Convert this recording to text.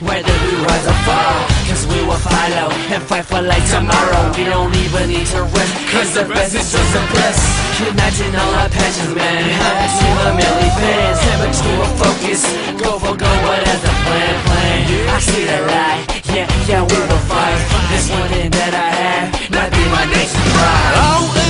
whether we rise or fall, cause we will follow and fight for like tomorrow. We don't even need to rest, cause the best is just the best. Uniting all our passions, man. See the merely fans, never to a focus. Go for go, what is the plan? I see the light, yeah, we will fight. This one thing that I have, might be my next ride.